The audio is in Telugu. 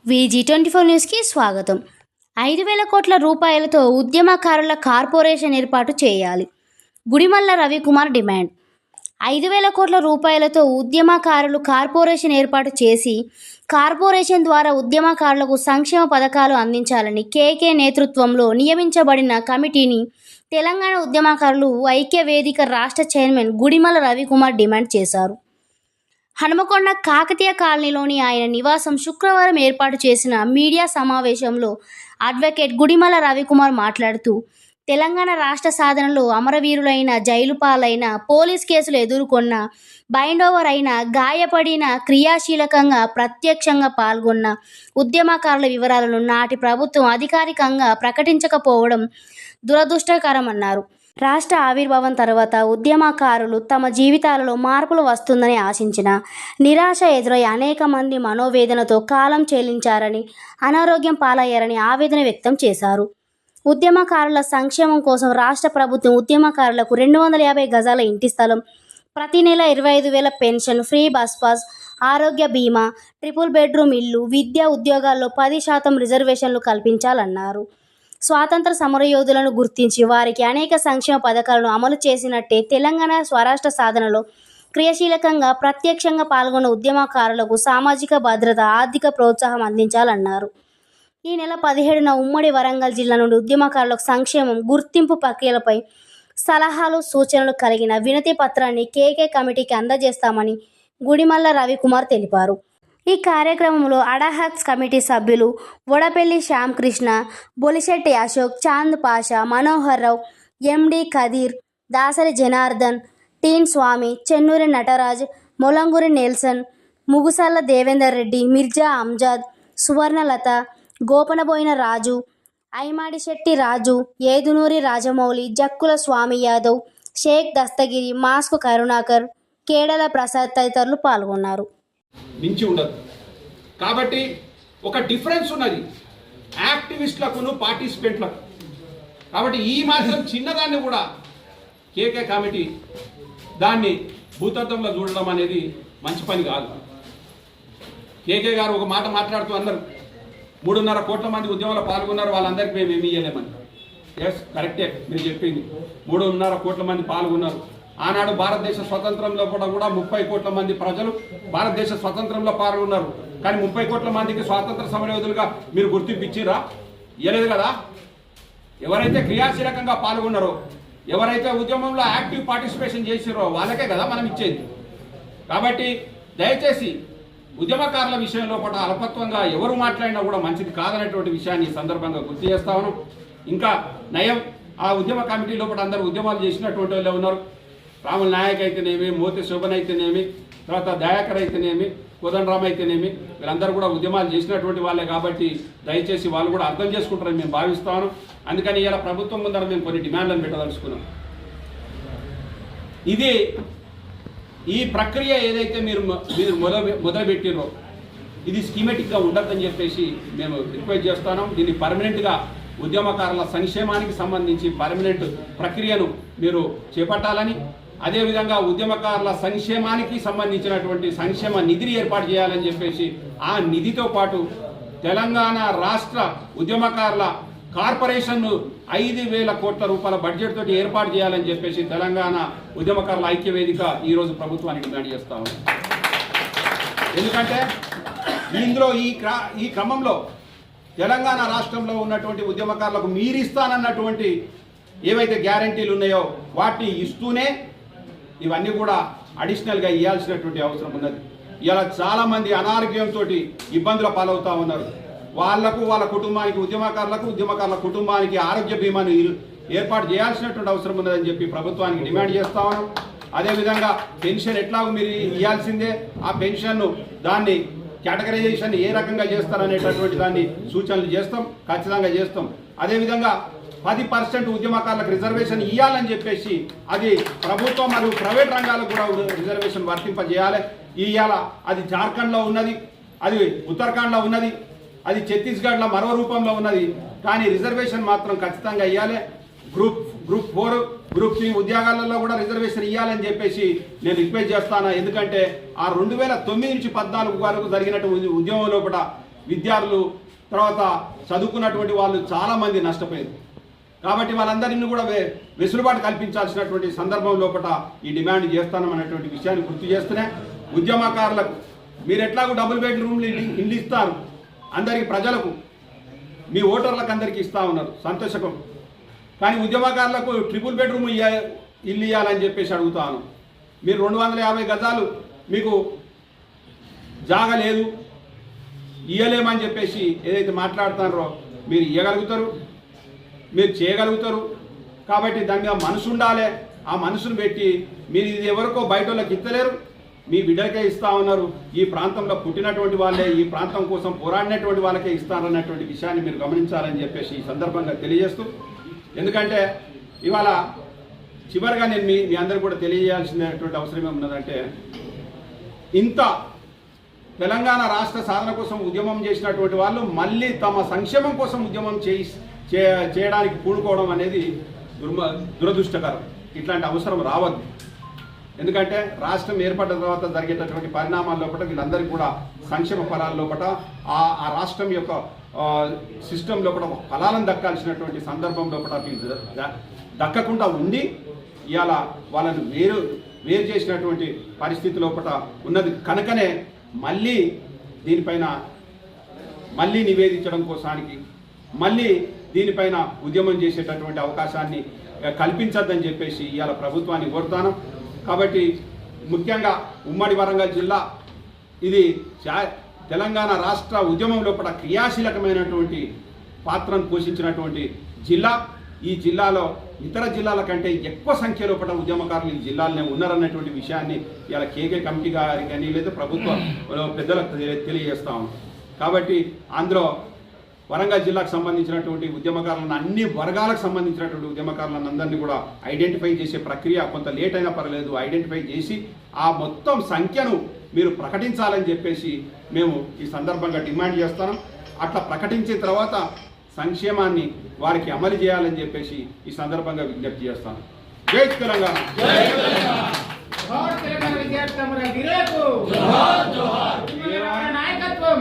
VG24 న్యూస్కి స్వాగతం. 5,000 కోట్ల రూపాయలతో ఉద్యమకారుల కార్పొరేషన్ ఏర్పాటు చేయాలి. గుడిమల్ల రవికుమార్ డిమాండ్. 5,000 కోట్ల రూపాయలతో ఉద్యమకారులు కార్పొరేషన్ ఏర్పాటు చేసి కార్పొరేషన్ ద్వారా ఉద్యమకారులకు సంక్షేమ పథకాలు అందించాలని కేకే నేతృత్వంలో నియమించబడిన కమిటీని తెలంగాణ ఉద్యమకారులు ఐక్య వేదిక రాష్ట్ర చైర్మన్ గుడిమల్ల రవికుమార్ డిమాండ్ చేశారు. హనుమకొండ కాకతీయ కాలనీలోని ఆయన నివాసం శుక్రవారం ఏర్పాటు చేసిన మీడియా సమావేశంలో అడ్వకేట్ గుడిమల్ల రవికుమార్ మాట్లాడుతూ, తెలంగాణ రాష్ట్ర సాధనలో అమరవీరులైన, జైలు పాలైన, పోలీస్ కేసులు ఎదుర్కొన్న, బైండ్ ఓవర్ అయిన, గాయపడిన, క్రియాశీలకంగా ప్రత్యక్షంగా పాల్గొన్న ఉద్యమకారుల వివరాలను నాటి ప్రభుత్వం అధికారికంగా ప్రకటించకపోవడం దురదృష్టకరమన్నారు. రాష్ట్ర ఆవిర్భావం తర్వాత ఉద్యమకారులు తమ జీవితాలలో మార్పులు వస్తుందని ఆశించిన నిరాశ ఎదురై అనేక మంది మనోవేదనతో కాలం చెల్లించారని, అనారోగ్యం పాలయ్యారని ఆవేదన వ్యక్తం చేశారు. ఉద్యమకారుల సంక్షేమం కోసం రాష్ట్ర ప్రభుత్వం ఉద్యమకారులకు 250 గజాల ఇంటి స్థలం, ప్రతి నెల 25,000 పెన్షన్, ఫ్రీ బస్ పాస్, ఆరోగ్య బీమా, ట్రిపుల్ బెడ్రూమ్ ఇల్లు, విద్యా ఉద్యోగాల్లో 10% రిజర్వేషన్లు కల్పించాలన్నారు. స్వాతంత్ర సమరయోధులను గుర్తించి వారికి అనేక సంక్షేమ పథకాలను అమలు చేసినట్టే తెలంగాణ స్వరాష్ట్ర సాధనలో క్రియాశీలకంగా ప్రత్యక్షంగా పాల్గొన్న ఉద్యమకారులకు సామాజిక భద్రత, ఆర్థిక ప్రోత్సాహం అందించాలన్నారు. ఈ నెల 17న ఉమ్మడి వరంగల్ జిల్లా నుండి ఉద్యమకారులకు సంక్షేమం, గుర్తింపు ప్రక్రియలపై సలహాలు, సూచనలు కలిగిన వినతి పత్రాన్ని కేకే కమిటీకి అందజేస్తామని గుడిమల్ల రవికుమార్ తెలిపారు. ఈ కార్యక్రమంలో అడాహాక్స్ కమిటీ సభ్యులు వడపల్లి శ్యామకృష్ణ, బొలిశెట్టి అశోక్, చాంద్ పాషా, మనోహర్ రావు, ఎండి కదీర్, దాసరి జనార్దన్, టీన్ స్వామి, చెన్నూరి నటరాజ్, మొలంగురి నెల్సన్, ముగుసల్ల దేవేందర్ రెడ్డి, మిర్జా అంజాద్, సువర్ణలత, గోపనబోయిన రాజు, ఐమాడిశెట్టి రాజు, ఏదునూరి రాజమౌళి, జక్కుల స్వామి యాదవ్, షేక్ దస్తగిరి, మాస్కు కరుణాకర్, కేడల ప్రసాద్ తదితరులు పాల్గొన్నారు. మించి ఉండదు కాబట్టి ఒక డిఫరెన్స్ ఉన్నది యాక్టివిస్టులకు, పార్టిసిపెంట్లకు. కాబట్టి ఈ మాత్రం చిన్నదాన్ని కూడా కేకే కమిటీ దాన్ని భూతత్వంలో చూడడం అనేది మంచి పని కాదు. కేకే గారు ఒక మాట మాట్లాడుతూ అన్నారు, 3.5 కోట్ల మంది ఉద్యమంలో పాల్గొన్నారు, వాళ్ళందరికీ మేము ఏమి ఇవ్వలేమని. ఎస్, కరెక్టే మీరు చెప్పింది. 3.5 కోట్ల మంది పాల్గొన్నారు. ఆనాడు భారతదేశ స్వతంత్రంలో కూడా 30 కోట్ల మంది ప్రజలు భారతదేశ స్వతంత్రంలో పాల్గొన్నారు. కానీ 30 కోట్ల మందికి స్వాతంత్ర సమరయోధులుగా మీరు గుర్తింపు ఇచ్చిరా? ఇవ్వలేదు కదా. ఎవరైతే క్రియాశీలకంగా పాల్గొన్నారో, ఎవరైతే ఉద్యమంలో యాక్టివ్ పార్టిసిపేషన్ చేసిరో వాళ్ళకే కదా మనం ఇచ్చేది. కాబట్టి దయచేసి ఉద్యమకారుల విషయంలో కూడా అల్పత్వంగా ఎవరు మాట్లాడినా కూడా మంచిది కాదనేటువంటి విషయాన్ని సందర్భంగా గుర్తు చేస్తాను. ఇంకా నయం, ఆ ఉద్యమ కమిటీలో కూడా అందరూ ఉద్యమాలు చేసినటువంటి వాళ్ళే ఉన్నారు. రాముల నాయక్ అయితేనేమి, మోతి శోభన్ అయితేనేమి, తర్వాత దయాకర్ అయితేనేమి, కోదండరామ్ అయితేనేమి, వీళ్ళందరూ కూడా ఉద్యమాలు చేసినటువంటి వాళ్ళే. కాబట్టి దయచేసి వాళ్ళు కూడా అర్థం చేసుకుంటారని మేము భావిస్తాను. అందుకని ఇలా ప్రభుత్వం ముందర మేము కొన్ని డిమాండ్లను పెట్టదలుచుకున్నాం. ఇది ఈ ప్రక్రియ ఏదైతే మీరు మొదలుపెట్టిరో ఇది స్కీమెటిక్గా ఉండద్దని చెప్పేసి మేము రిక్వెస్ట్ చేస్తాను. దీన్ని పర్మనెంట్గా ఉద్యమకారుల సంక్షేమానికి సంబంధించి పర్మనెంట్ ప్రక్రియను మీరు చేపట్టాలని, అదేవిధంగా ఉద్యమకారుల సంక్షేమానికి సంబంధించినటువంటి సంక్షేమ నిధిని ఏర్పాటు చేయాలని చెప్పేసి, ఆ నిధితో పాటు తెలంగాణ రాష్ట్ర ఉద్యమకారుల కార్పొరేషన్ను 5,000 కోట్ల రూపాయల బడ్జెట్ తోటి ఏర్పాటు చేయాలని చెప్పేసి తెలంగాణ ఉద్యమకారుల ఐక్య వేదిక ఈరోజు ప్రభుత్వానికి డిమాండ్ చేస్తా ఉంది. ఎందుకంటే ఇందులో ఈ క్రమంలో తెలంగాణ రాష్ట్రంలో ఉన్నటువంటి ఉద్యమకారులకు మీరిస్తానన్నటువంటి ఏవైతే గ్యారంటీలు ఉన్నాయో వాటిని ఇస్తూనే ఇవన్నీ కూడా అడిషనల్గా ఇవ్వాల్సినటువంటి అవసరం ఉన్నది. ఇలా చాలామంది అనారోగ్యంతో ఇబ్బందుల పాలవుతూ ఉన్నారు. వాళ్లకు, వాళ్ళ కుటుంబానికి, ఉద్యమకారుల కుటుంబానికి ఆరోగ్య బీమాను ఏర్పాటు చేయాల్సినటువంటి అవసరం ఉన్నదని చెప్పి ప్రభుత్వానికి డిమాండ్ చేస్తా ఉన్నాం. అదేవిధంగా పెన్షన్ ఎట్లాగో మీరు ఇవ్వాల్సిందే, ఆ పెన్షన్ను దాన్ని కేటగరైజేషన్ ఏ రకంగా చేస్తారనేటటువంటి దాన్ని సూచనలు చేస్తాం, ఖచ్చితంగా చేస్తాం. అదేవిధంగా 10% ఉద్యమకారులకు రిజర్వేషన్ ఇవ్వాలని చెప్పేసి అది ప్రభుత్వం మరియు ప్రైవేట్ రంగాలకు కూడా రిజర్వేషన్ వర్తింపజేయాలి. ఇవాళ అది జార్ఖండ్లో ఉన్నది, అది ఉత్తరాఖండ్లో ఉన్నది, అది ఛత్తీస్గఢ్లో మరో రూపంలో ఉన్నది. కానీ రిజర్వేషన్ మాత్రం ఖచ్చితంగా ఇవ్వాలి. గ్రూప్ 4, గ్రూప్ 3 ఉద్యోగాలలో కూడా రిజర్వేషన్ ఇవ్వాలని చెప్పేసి నేను రిక్వెస్ట్ చేస్తాను. ఎందుకంటే ఆ 2009 నుంచి 14 వరకు జరిగినటువంటి ఉద్యమంలో కూడా విద్యార్థులు తర్వాత చదువుకున్నటువంటి వాళ్ళు చాలామంది నష్టపోయారు. కాబట్టి వాళ్ళందరినీ కూడా వెసులుబాటు కల్పించాల్సినటువంటి సందర్భం లోపల ఈ డిమాండ్ చేస్తానన్నటువంటి విషయాన్ని గుర్తు చేస్తూనే ఉద్యమకారులకు మీరు ఎట్లాగో డబుల్ బెడ్రూమ్లు ఇల్లు ఇస్తారు అందరికీ ప్రజలకు మీ ఓటర్లకు అందరికీ ఇస్తా ఉన్నారు సంతోషకం. కానీ ఉద్యమకారులకు ట్రిపుల్ బెడ్రూమ్ ఇల్లు ఇవ్వాలని చెప్పేసి అడుగుతాను. మీరు 250 గజాలు మీకు జాగ లేదు ఇయ్యలేమని చెప్పేసి ఏదైతే మాట్లాడుతున్నారో మీరు ఇవ్వగలుగుతారు, మీరు చేయగలుగుతారు. కాబట్టి దాని మీద మనసు ఉండాలి. ఆ మనసును పెట్టి మీరు ఇది ఎవరికో బయట వాళ్ళకి ఇస్తలేరు, మీ బిడ్డలకే ఇస్తా ఉన్నారు. ఈ ప్రాంతంలో పుట్టినటువంటి వాళ్ళే, ఈ ప్రాంతం కోసం పోరాడినటువంటి వాళ్ళకే ఇస్తారన్నటువంటి విషయాన్ని మీరు గమనించాలని చెప్పేసి ఈ సందర్భంగా తెలియజేస్తూ, ఎందుకంటే ఇవాళ చివరిగా నేను మీ అందరూ కూడా తెలియజేయాల్సినటువంటి అవసరం ఏమున్నదంటే, ఇంత తెలంగాణ రాష్ట్ర సాధన కోసం ఉద్యమం చేసినటువంటి వాళ్ళు మళ్ళీ తమ సంక్షేమం కోసం ఉద్యమం చేయడానికి పూనుకోవడం అనేది దురదృష్టకరం. ఇట్లాంటి అవసరం రావద్దు. ఎందుకంటే రాష్ట్రం ఏర్పడిన తర్వాత జరిగేటటువంటి పరిణామాల లోపల వీళ్ళందరికీ కూడా సంక్షేమ ఫలాల లోపల ఆ రాష్ట్రం యొక్క సిస్టమ్ లోపల ఫలాలను దక్కాల్సినటువంటి సందర్భం లోపల దక్కకుండా ఉండి ఇవాళ వాళ్ళను వేరు చేసినటువంటి పరిస్థితి లోపల ఉన్నది కనుకనే మళ్ళీ దీనిపైన మళ్ళీ నివేదించడం కోసానికి మళ్ళీ దీనిపైన ఉద్యమం చేసేటటువంటి అవకాశాన్ని కల్పించద్దని చెప్పేసి ఇవాళ ప్రభుత్వాన్ని కోరుతాను. కాబట్టి ముఖ్యంగా ఉమ్మడి వరంగల్ జిల్లా ఇది తెలంగాణ రాష్ట్ర ఉద్యమం లోపల క్రియాశీలకమైనటువంటి పాత్రను పోషించినటువంటి జిల్లా. ఈ జిల్లాలో ఇతర జిల్లాల కంటే ఎక్కువ సంఖ్యలో పట్ల ఉద్యమకారులు ఈ జిల్లాలోనే ఉన్నారన్నటువంటి విషయాన్ని ఇలా కేకే కమిటీ గారి కానీ లేదా ప్రభుత్వ పెద్దలకు తెలియజేస్తాము. కాబట్టి అందులో వరంగల్ జిల్లాకు సంబంధించినటువంటి ఉద్యమకారులను అన్ని వర్గాలకు సంబంధించినటువంటి ఉద్యమకారులను అందరినీ కూడా ఐడెంటిఫై చేసే ప్రక్రియ కొంత లేట్ అయినా పర్లేదు ఐడెంటిఫై చేసి ఆ మొత్తం సంఖ్యను మీరు ప్రకటించాలని చెప్పేసి మేము ఈ సందర్భంగా డిమాండ్ చేస్తాం. అట్లా ప్రకటించిన తర్వాత సంక్షేమాన్ని వారికి అమలు చేయాలని చెప్పేసి ఈ సందర్భంగా విజ్ఞప్తి చేస్తాను. జై తెలంగాణ. నాయకత్వం